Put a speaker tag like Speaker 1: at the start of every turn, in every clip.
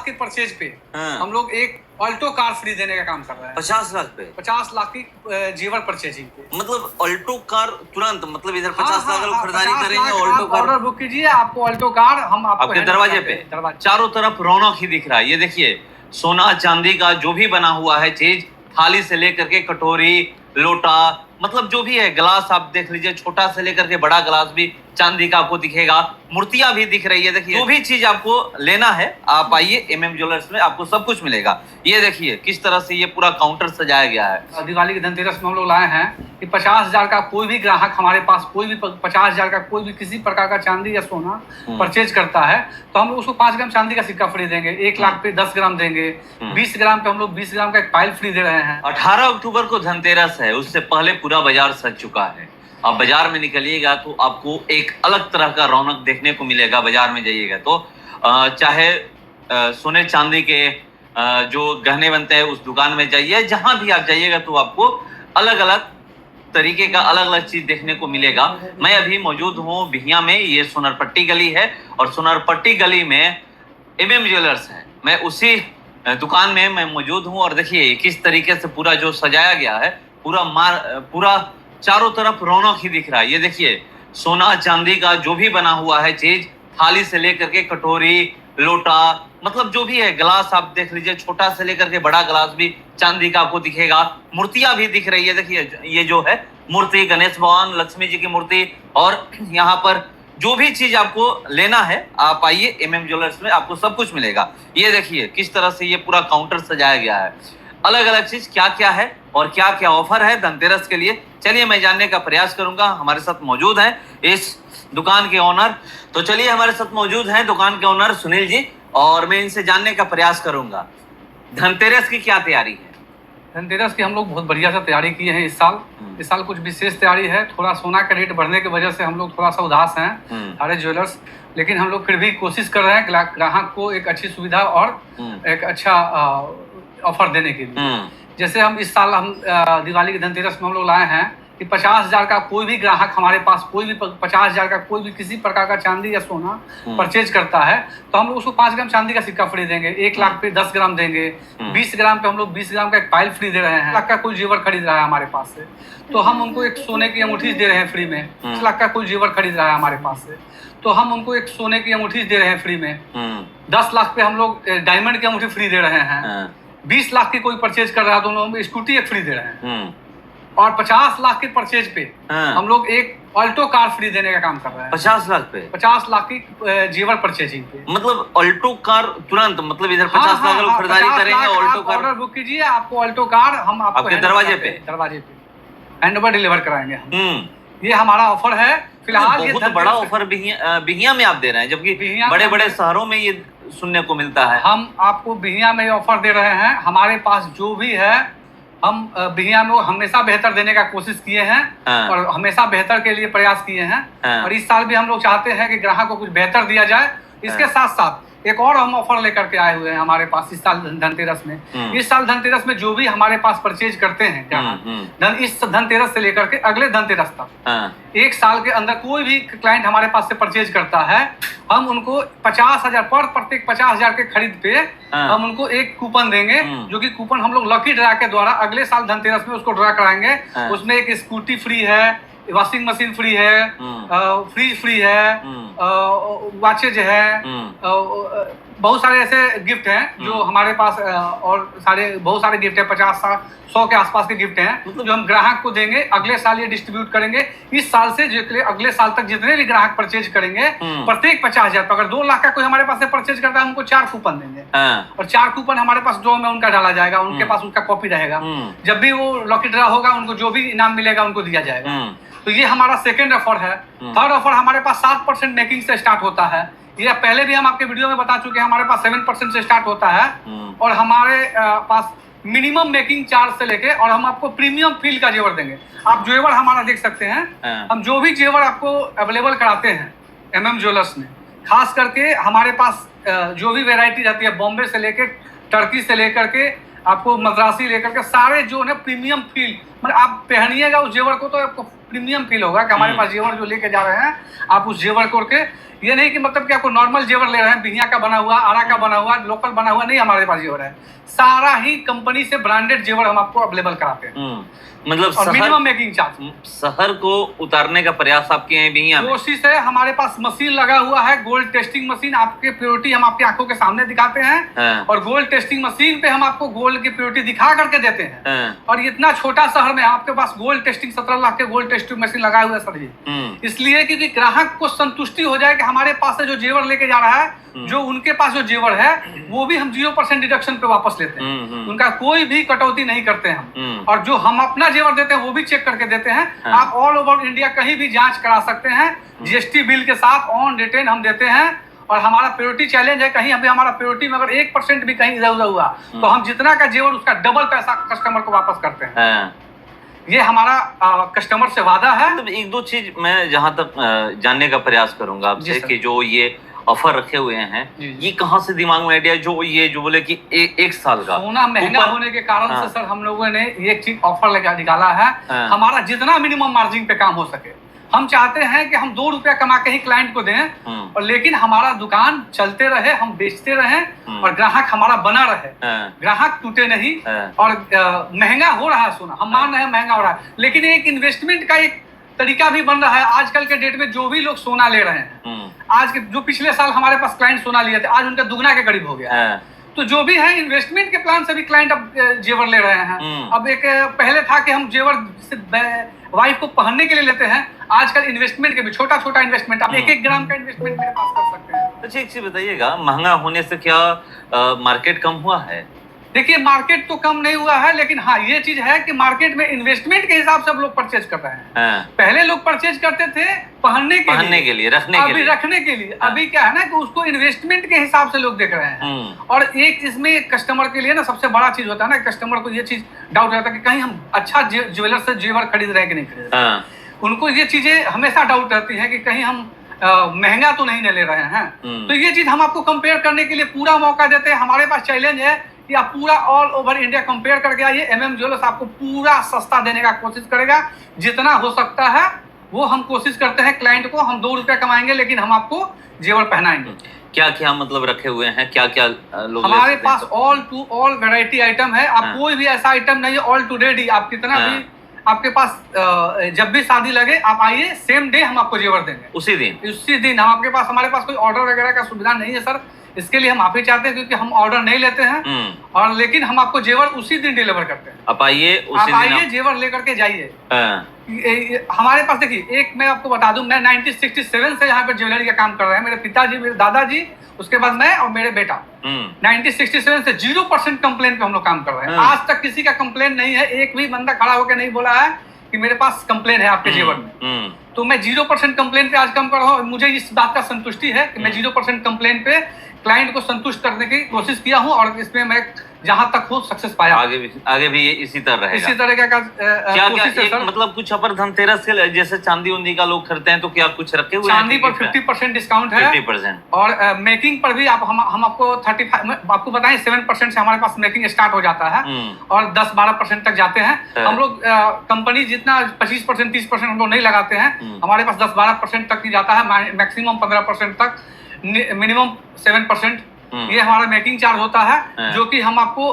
Speaker 1: लाख के परचेज पे हम लोग एक ऑल्टो कार फ्री देने का काम कर रहे हैं।
Speaker 2: 50 लाख पे
Speaker 1: 50 लाख की जेवर परचेजिंग पे,
Speaker 2: मतलब ऑल्टो कार तुरंत, मतलब इधर 50 लाख लोग खरीदारी
Speaker 1: 50
Speaker 2: करेंगे,
Speaker 1: लाख
Speaker 2: ऑल्टो
Speaker 1: आप
Speaker 2: कार
Speaker 1: ऑर्डर बुक कीजिए, आपको ऑल्टो कार हम
Speaker 2: आपके दरवाजे पे। चारों तरफ रौनक ही दिख रहा है। ये देखिए, सोना चांदी का जो भी बना हुआ है चीज, थाली से लेकर के कटोरी, लोटा, मतलब जो भी है, ग्लास आप देख लीजिए, छोटा से लेकर के बड़ा ग्लास भी चांदी का आपको दिखेगा। मूर्तियां भी दिख रही है। देखिए, जो भी चीज आपको लेना है आप आइए एमएम ज्वेलर्स में, आपको सब कुछ मिलेगा। ये देखिए किस तरह से ये पूरा काउंटर सजाया गया है।
Speaker 1: दिवाली के धनतेरस में हम लोग लाए हैं कि 50,000 का कोई भी ग्राहक हमारे पास, कोई भी 50,000 का कोई भी किसी प्रकार का चांदी या सोना परचेज करता है तो हम लोग उसको 5 ग्राम चांदी का सिक्का फ्री देंगे। 1 लाख पे 10 ग्राम देंगे। 20 ग्राम पे हम लोग 20 ग्राम का एक पाइल फ्री दे रहे हैं।
Speaker 2: 18 अक्टूबर को धनतेरस है, उससे पहले पूरा बाजार सज चुका है। आप बाजार में निकलिएगा तो आपको एक अलग तरह का रौनक देखने को मिलेगा। बाजार में जाइएगा तो चाहे सोने चांदी के जो गहने बनते हैं उस दुकान में जाइए, जहां भी आप जाइएगा तो आपको अलग अलग तरीके का अलग अलग चीज देखने को मिलेगा। मैं अभी मौजूद हूँ बिहिया में, ये सोनरपट्टी गली है और सोनरपट्टी गली में एमएम ज्वेलर्स है। मैं उसी दुकान में मैं मौजूद हूँ और देखिए किस तरीके से पूरा जो सजाया गया है, पूरा चारों तरफ रौनक ही दिख रहा है। ये देखिए, सोना चांदी का जो भी बना हुआ है चीज, थाली से लेकर के कटोरी, लोटा, मतलब जो भी है, ग्लास आप देख लीजिए, छोटा से लेकर के बड़ा ग्लास भी चांदी का आपको दिखेगा। मूर्तियां भी दिख रही है। देखिए ये जो है मूर्ति, गणेश भगवान, लक्ष्मी जी की मूर्ति, और यहाँ पर जो भी चीज आपको लेना है आप आइए एमएम ज्वेलर्स में, आपको सब कुछ मिलेगा। ये देखिए किस तरह से ये पूरा काउंटर सजाया गया है। अलग अलग चीज क्या क्या है और क्या क्या ऑफर है धनतेरस के लिए, चलिए मैं जानने का प्रयास करूंगा। हमारे साथ मौजूद है इस दुकान के ओनर, तो चलिए हमारे साथ मौजूद है दुकान के ओनर सुनील जी, और मैं इनसे जानने का प्रयास करूंगा धनतेरस की क्या तैयारी है।
Speaker 1: धनतेरस की हम लोग बहुत बढ़िया से तैयारी किए हैं इस साल। इस साल कुछ विशेष तैयारी है। थोड़ा सोना का रेट बढ़ने की वजह से हम लोग थोड़ा सा उदास हैं सारे ज्वेलर्स, लेकिन हम लोग फिर भी कोशिश कर रहे हैं ग्राहक को एक अच्छी सुविधा और एक अच्छा ऑफर देने के लिए। जैसे हम इस साल दिवाली के धनतेरस में हम लोग लाए हैं कि 50,000 का कोई भी ग्राहक हमारे पास, कोई भी 50,000 का कोई भी किसी प्रकार का चांदी या सोना परचेज करता है तो हम लोग उसको 5 ग्राम चांदी का सिक्का फ्री देंगे। 1 लाख पे 10 ग्राम देंगे। 20 ग्राम पे हम लोग 20 ग्राम का एक पाइल फ्री दे रहे हैं। 1 लाख का कोई जेवर खरीद रहा है हमारे पास से तो हम उनको एक सोने की अंगूठी दे रहे हैं फ्री में। 1 लाख का कोई जेवर खरीद रहा है हमारे पास से तो हम उनको एक सोने की अंगूठी दे रहे हैं फ्री में। 10 लाख पे हम लोग डायमंड की अंगूठी फ्री दे रहे हैं। 20 लाख की कोई परचेज कर रहा है तो हम स्कूटी एक फ्री दे रहे हैं। और 50 लाख के परचेज पे हम लोग एक ऑल्टो कार फ्री देने का काम कर रहे हैं।
Speaker 2: 50 लाख पे
Speaker 1: 50 लाख की जेवर परचेजिंग पे,
Speaker 2: मतलब ऑल्टो कार तुरंत, मतलब इधर 50 लाख लोग खरीदारी करेंगे, ऑल्टो कार
Speaker 1: ऑर्डर बुक कीजिए, आपको ऑल्टो कार हम
Speaker 2: आपके दरवाजे पे
Speaker 1: हैंड ओवर डिलीवर कराएंगे हम। ये हमारा ऑफर है फिलहाल। ये
Speaker 2: बहुत बड़ा ऑफर बिहिया में आप दे रहे हैं, जबकि बड़े बड़े शहरों में ये सुनने को मिलता है।
Speaker 1: हम आपको बिहिया में ऑफर दे रहे हैं। हमारे पास जो भी है हम बिहिया में हमेशा बेहतर देने का कोशिश किए हैं और हमेशा बेहतर के लिए प्रयास किए हैं और इस साल भी हम लोग चाहते हैं कि ग्राहक को कुछ बेहतर दिया जाए। इसके साथ साथ एक और हम ऑफर लेकर के आए हुए हैं हमारे पास इस साल धनतेरस में। इस साल धनतेरस में जो भी हमारे पास परचेज करते हैं ग्राहक, इस धनतेरस से लेकर के अगले धनतेरस तक 1 साल के अंदर कोई भी क्लाइंट हमारे पास से परचेज करता है, हम उनको 50,000 प्रत्येक 50,000 के खरीद पे हम उनको एक कूपन देंगे, जो कि कूपन हम लोग लकी ड्रा के द्वारा अगले साल धनतेरस में उसको ड्रा कराएंगे। उसमें एक स्कूटी फ्री है, वॉशिंग मशीन फ्री है, फ्रिज फ्री है, वॉचेज है, बहुत सारे ऐसे गिफ्ट हैं जो हमारे पास और बहुत सारे गिफ्ट है, 50-100 के आसपास के गिफ्ट हैं जो हम ग्राहक को देंगे। अगले साल ये डिस्ट्रीब्यूट करेंगे। इस साल से अगले साल तक जितने भी ग्राहक परचेज करेंगे प्रत्येक 50,000 पर, अगर 2 लाख का कोई हमारे पास से परचेज करता है उनको 4 कूपन देंगे और 4 कूपन हमारे पास ड्रॉ में उनका डाला जाएगा। उनके पास उसका कॉपी रहेगा। जब भी वो लकी ड्रा होगा उनको जो भी इनाम मिलेगा उनको दिया जाएगा। तो ये हमारा सेकेंड ऑफर है। थर्ड ऑफर हमारे पास 7% मेकिंग से स्टार्ट होता है। ये पहले भी हम आपके वीडियो में बता चुके हैं। हमारे पास 7% से स्टार्ट होता है और हमारे पास मिनिमम मेकिंग चार्ज से लेके और हम आपको प्रीमियम फील का जेवर देंगे। आप जेवर हमारा देख सकते हैं। हम जो भी जेवर आपको अवेलेबल कराते हैं एमएम ज्वेलर्स में, खास करके हमारे पास जो भी वेराइटी रहती है, बॉम्बे से लेके टर्की से लेकर के आपको मद्रासी लेकर के सारे जो है प्रीमियम फील, मतलब आप पहनिएगा उस जेवर को तो आपको प्रीमियम फील होगा कि हमारे पास जेवर जो लेके जा रहे हैं, आप उस जेवर को के, ये नहीं कि मतलब कि आपको नॉर्मल जेवर ले रहे हैं, बिहिया का बना हुआ, आरा का बना हुआ, लोकल बना हुआ, नहीं हमारे पास जेवर है। सारा ही कंपनी से ब्रांडेड जेवर हम आपको अवेलेबल कराते हैं।
Speaker 2: मतलब
Speaker 1: मिनिमम मेकिंग चार्ज।
Speaker 2: शहर को उतारने का प्रयास आपके यहाँ भी है?
Speaker 1: कोशिश है, हमारे पास मशीन लगा हुआ है, गोल्ड टेस्टिंग मशीन, आपके प्योरिटी हम आपकी आंखों के सामने दिखाते हैं और गोल्ड टेस्टिंग मशीन पे हम आपको गोल्ड की प्योरिटी दिखा करके देते हैं। और इतना छोटा शहर में आपके पास गोल्ड टेस्टिंग 17 लाख के गोल्ड टेस्टिंग मशीन लगाए हुए सर जी, इसलिए क्योंकि ग्राहक को संतुष्टि हो जाए कि हमारे पास से जो जेवर लेके जा रहा है, जो उनके पास जो जेवर है वो भी हम 0% डिडक्शन पे वापस लेते हैं, उनका कोई भी कटौती नहीं करते हैं हम। और जो हम अपना जेवर देते हैं वो भी चेक करके देते हैं। आप ऑल ओवर इंडिया कहीं भी जांच करा सकते हैं, जीएसटी बिल के साथ ऑन रिटेन हम देते हैं। और हमारा प्योरिटी चैलेंज है, कहीं अभी हमारा प्योरिटी में अगर 1% भी कहीं इधर उधर हुआ तो हम जितना का जेवर उसका डबल पैसा कस्टमर को वापस करते हैं। ये हमारा कस्टमर से वादा है।
Speaker 2: तो एक दो चीज मैं जहां तक जानने का प्रयास करूंगा आपसे कि जो ये ऑफर रखे हुए हैं, ये कहां से दिमाग में आइडिया, जो बोले कि एक साल का
Speaker 1: सोना महंगा होने के कारण से सर हम लोगों ने एक चीज ऑफर लगा निकाला है। हमारा जितना मिनिमम मार्जिन पे काम हो सके, हम चाहते हैं कि हम 2 रुपया कमा के ही क्लाइंट को दें, और लेकिन हमारा दुकान चलते रहे, हम बेचते रहे और ग्राहक हमारा बना रहे, ग्राहक टूटे नहीं। और महंगा हो रहा है सोना, हम मान रहे हैं महंगा हो रहा है, लेकिन एक इन्वेस्टमेंट का एक तरीका भी बन रहा है। आजकल के डेट में जो भी लोग सोना ले रहे हैं, आज के जो पिछले साल हमारे पास क्लाइंट सोना लिए थे, आज उनका दुगना के करीब हो गया। तो जो भी है इन्वेस्टमेंट के प्लान से भी क्लाइंट अब जेवर ले रहे हैं। अब एक पहले था कि हम जेवर वाइफ को पहनने के लिए लेते हैं, आजकल इन्वेस्टमेंट के भी छोटा छोटा इन्वेस्टमेंट, आप 1-1 ग्राम का इन्वेस्टमेंट मेरे पास कर सकते हैं।
Speaker 2: अच्छा, एक चीज बताइएगा, महंगा होने से क्या मार्केट कम हुआ है?
Speaker 1: देखिए, मार्केट तो कम नहीं हुआ है, लेकिन हाँ ये चीज है कि मार्केट में इन्वेस्टमेंट के हिसाब से अब लोग परचेज कर रहे हैं। पहले लोग परचेज करते थे पहनने के लिए, रखने के लिए। अभी क्या है ना कि उसको इन्वेस्टमेंट के हिसाब से लोग देख रहे हैं। और एक इसमें कस्टमर के लिए ना सबसे बड़ा चीज होता है ना, कस्टमर को ये चीज डाउट रहता है कि कहीं हम अच्छा ज्वेलर से जेवर खरीद रहे हैं कि नहीं खरीद रहे। उनको ये चीजें हमेशा डाउट रहती है कि कहीं हम महंगा तो नहीं ले रहे हैं। तो ये चीज हम आपको कंपेयर करने के लिए पूरा मौका देते हैं। हमारे पास चैलेंज है कि आप पूरा ऑल ओवर इंडिया कंपेयर करके आइए, MM ज्वेलर्स आपको पूरा सस्ता देने का कोशिश करेगा। जितना हो सकता है वो हम कोशिश करते हैं क्लाइंट को, हम 2 रुपया कमाएंगे लेकिन हम आपको जेवर पहनाएंगे।
Speaker 2: क्या क्या मतलब रखे हुए हैं, क्या क्या लोग
Speaker 1: हमारे पास all to all variety item है। आप कोई भी ऐसा आइटम नहीं है, ऑल टू रेडी, आप कितना भी आपके पास जब भी शादी लगे आप आइए, सेम डे हम आपको जेवर देंगे, उसी दिन हम आपके पास। हमारे पास कोई ऑर्डर वगैरह का सुविधा नहीं है सर, इसके लिए हम आप ही चाहते हैं क्योंकि हम ऑर्डर नहीं लेते हैं, और लेकिन हम आपको जेवर उसी दिन डिलीवर करते हैं।
Speaker 2: आप आइए जेवर
Speaker 1: लेकर के जाइए। हमारे पास देखिए, एक मैं आपको बता दूं, मैं 1967 से यहाँ पर ज्वेलरी का काम कर रहे हैं। मेरे पिताजी, मेरे दादाजी, उसके बाद मैं और मेरे बेटा। 1967 से 0% कंप्लेन पे हम लोग काम कर रहे हैं। आज तक किसी का कंप्लेन नहीं है, एक भी बंदा खड़ा होकर नहीं बोला है कि मेरे पास कंप्लेन है आपके जेवर में। तो मैं 0% कंप्लेन पे आज काम कर रहा हूँ। मुझे इस बात का संतुष्टि है कि मैं 0% कंप्लेन पे क्लाइंट को संतुष्ट करने की कोशिश किया हूँ, और इसमें मैं जहां तक हो सक्सेस पाया।
Speaker 2: आगे भी इसी तरह रहेगा।
Speaker 1: इसी तरह का
Speaker 2: क्या मतलब कुछ अपर धनतेरस के जैसे चांदी उंदी का लोग खरीदते हैं, तो क्या कुछ रखे हुए?
Speaker 1: चांदी पर 50% डिस्काउंट है,
Speaker 2: 50%।
Speaker 1: और मेकिंग पर भी हम आपको 35, आपको बताएं 7% से हमारे पास मेकिंग स्टार्ट हो जाता है, और 10-12% तक जाते हैं। हम लोग कंपनी जितना 25%, 30% हम लोग नहीं लगाते हैं, हमारे पास 10-12% तक ही जाता है, मैक्सिमम 15% तक, मिनिमम 7%। ये हमारा मेकिंग चार्ज होता है, जो कि हम आपको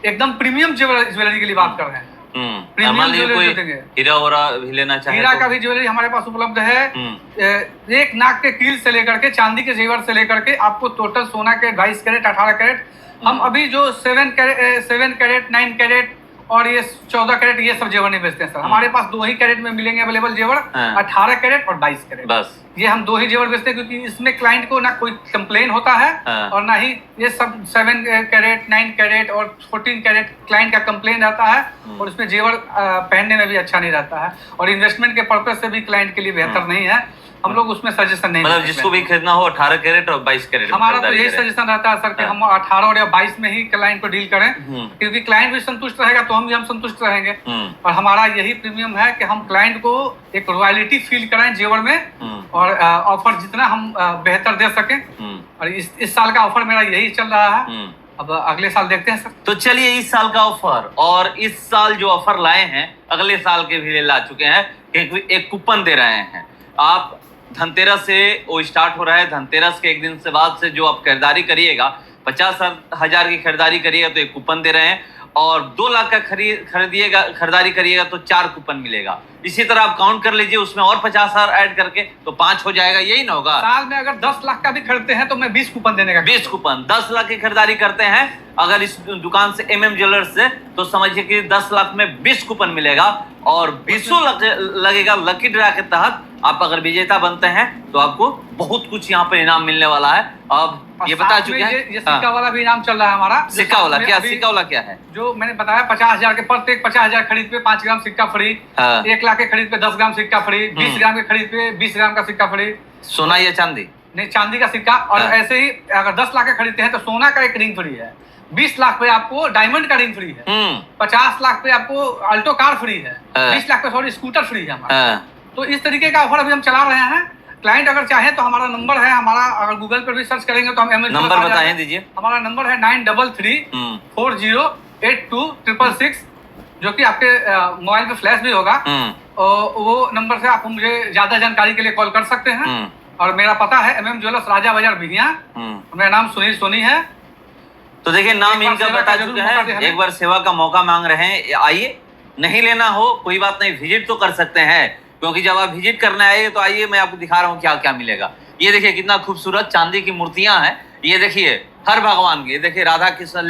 Speaker 1: एकदम प्रीमियम ज्वेलरी के लिए बात कर रहे हैं। प्रीमियम ज्वेलरी देंगे।
Speaker 2: हीरा भी लेना चाहिए,
Speaker 1: हीरा का भी ज्वेलरी हमारे पास उपलब्ध है। एक नाक के कील से लेकर के चांदी के जेवर से लेकर के आपको टोटल सोना के 22 कैरेट, 18 कैरेट, हम अभी जो 7 कैरेट, 9 कैरेट और ये 14 कैरेट, ये सब जेवर नहीं बेचते हैं सर। हमारे पास 2 ही कैरेट में मिलेंगे अवेलेबल जेवर, 18 कैरेट और 22 कैरेट, बस ये हम 2 ही जेवर बेचते हैं, क्योंकि इसमें क्लाइंट को ना कोई कंप्लेन होता है, और ना ही ये सब 7 कैरेट, 9 कैरेट और 14 कैरेट क्लाइंट का कंप्लेन रहता है, और इसमें जेवर पहनने में भी अच्छा नहीं रहता है, और इन्वेस्टमेंट के पर्पज से भी क्लाइंट के लिए बेहतर नहीं है। हम लोग उसमें सजेशन नहीं,
Speaker 2: मतलब जिसको भी खरीदना हो 18 कैरेट और 22 कैरेट,
Speaker 1: हमारा तो यही सजेशन रहता है सर कि हम 18 और 22 में ही क्लाइंट को डील करें, क्योंकि क्लाइंट भी संतुष्ट रहेगा तो हम संतुष्ट रहेंगे। और हमारा यही प्रीमियम है कि हम क्लाइंट को एक रॉयल्टी फील कराएं जेवर में, और ऑफर जितना हम बेहतर दे सकें। और इस साल का ऑफर मेरा यही चल रहा है। अब अगले साल देखते हैं सर।
Speaker 2: तो चलिए इस साल का ऑफर, और इस साल जो ऑफर लाए हैं अगले साल के भी ला चुके हैं, एक कूपन दे रहे हैं आप। धनतेरस से वो स्टार्ट हो रहा है, धनतेरस के एक दिन से बाद से जो आप खरीदारी करिएगा, 50,000 की खरीदारी करिएगा तो एक कूपन दे रहे हैं, और 2 लाख का खरीदारी करिएगा तो 4 कूपन मिलेगा। इसी तरह आप काउंट कर लीजिए, उसमें और 50,000 ऐड करके तो 5 हो जाएगा, यही ना होगा।
Speaker 1: साल में अगर 10 लाख का भी खरीदते हैं तो मैं 20 कूपन देने का।
Speaker 2: 20 कूपन, 10 लाख की खरीदारी करते हैं अगर इस दुकान से, MM ज्वेलर्स से, तो समझिए कि 10 लाख में 20 कूपन मिलेगा, और 20 लगेगा लकी ड्रा के तहत। आप अगर विजेता बनते हैं तो आपको बहुत कुछ यहाँ पे इनाम मिलने वाला है। अब ये बता चुके हैं,
Speaker 1: ये सिक्का वाला भी इनाम चल रहा है हमारा।
Speaker 2: सिक्का वाला क्या? सिक्का वाला क्या है?
Speaker 1: जो मैंने बताया 50,000 के प्रत्येक 50,000 खरीद पे 5 ग्राम सिक्का फ्री, 1 लाख के खरीद पे 10 ग्राम सिक्का फ्री, 20 ग्राम के खरीद पे 20 ग्राम का सिक्का फ्री।
Speaker 2: सोना या चांदी?
Speaker 1: नहीं, चांदी का सिक्का। और ऐसे ही अगर 10 लाख के खरीदते हैं तो सोना का एक रिंग फ्री है, 20 लाख पे आपको डायमंड का रिंग फ्री है, 50 लाख पे आपको अल्टो कार फ्री है, 20 लाख पे सॉरी स्कूटर फ्री है हमारा। तो इस तरीके का ऑफर अभी हम चला रहे हैं। क्लाइंट अगर चाहे तो हमारा नंबर है, हमारा अगर गूगल पर भी सर्च करेंगे तो हम
Speaker 2: नंबर बताएं दीजिए।
Speaker 1: हमारा नंबर है 9334082666, जो कि आपके मोबाइल पे फ्लैश भी होगा। वो नंबर से आप मुझे ज्यादा जानकारी के लिए कॉल कर सकते हैं। और मेरा पता है MM ज्वेलर्स, राजा बाजार बिहिया। मेरा नाम सुनील सोनी है।
Speaker 2: तो देखिए नाम इनका बता चुके हैं, एक बार सेवा का मौका मांग रहे हैं, आइए। नहीं लेना हो कोई बात नहीं, विजिट तो कर सकते हैं, क्योंकि जब आप विजिट करने आइए तो आइए, मैं आपको दिखा रहा हूँ क्या क्या मिलेगा। ये देखिए कितना खूबसूरत चांदी की मूर्तियां हैं। ये देखिए हर भगवान की, देखिए राधा कृष्ण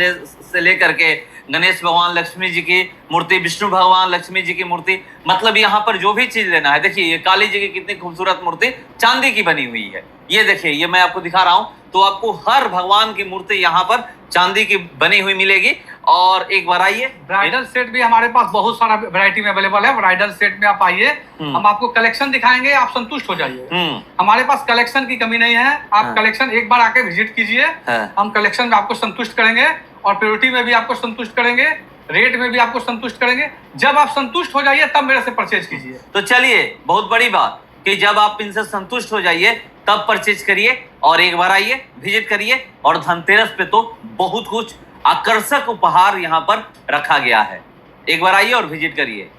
Speaker 2: से लेकर के गणेश भगवान, लक्ष्मी जी की मूर्ति, विष्णु भगवान, लक्ष्मी जी की मूर्ति, मतलब यहाँ पर जो भी चीज लेना है। देखिए ये काली जी की कितनी खूबसूरत मूर्ति चांदी की बनी हुई है। ये देखिए, ये मैं आपको दिखा रहा हूँ, तो आपको हर भगवान की मूर्ति यहाँ पर चांदी की बनी हुई मिलेगी। और एक बार आइए,
Speaker 1: ब्राइडल सेट भी हमारे पास बहुत सारा वैरायटी में अवेलेबल है। ब्राइडल सेट में आप आइए, हम आपको कलेक्शन दिखाएंगे, आप संतुष्ट हो जाइए। हमारे पास कलेक्शन की कमी नहीं है। आप कलेक्शन एक बार आके विजिट कीजिए, हम कलेक्शन में आपको संतुष्ट करेंगे, और प्योरिटी में भी आपको संतुष्ट करेंगे, रेट में भी आपको संतुष्ट करेंगे। जब आप संतुष्ट हो जाइए तब मेरे से परचेज कीजिए।
Speaker 2: तो चलिए, बहुत बड़ी बात कि जब आप इनसे संतुष्ट हो जाइए तब परचेज करिए, और एक बार आइए, विजिट करिए। और धनतेरस पे तो बहुत कुछ आकर्षक उपहार यहाँ पर रखा गया है। एक बार आइए और विजिट करिए।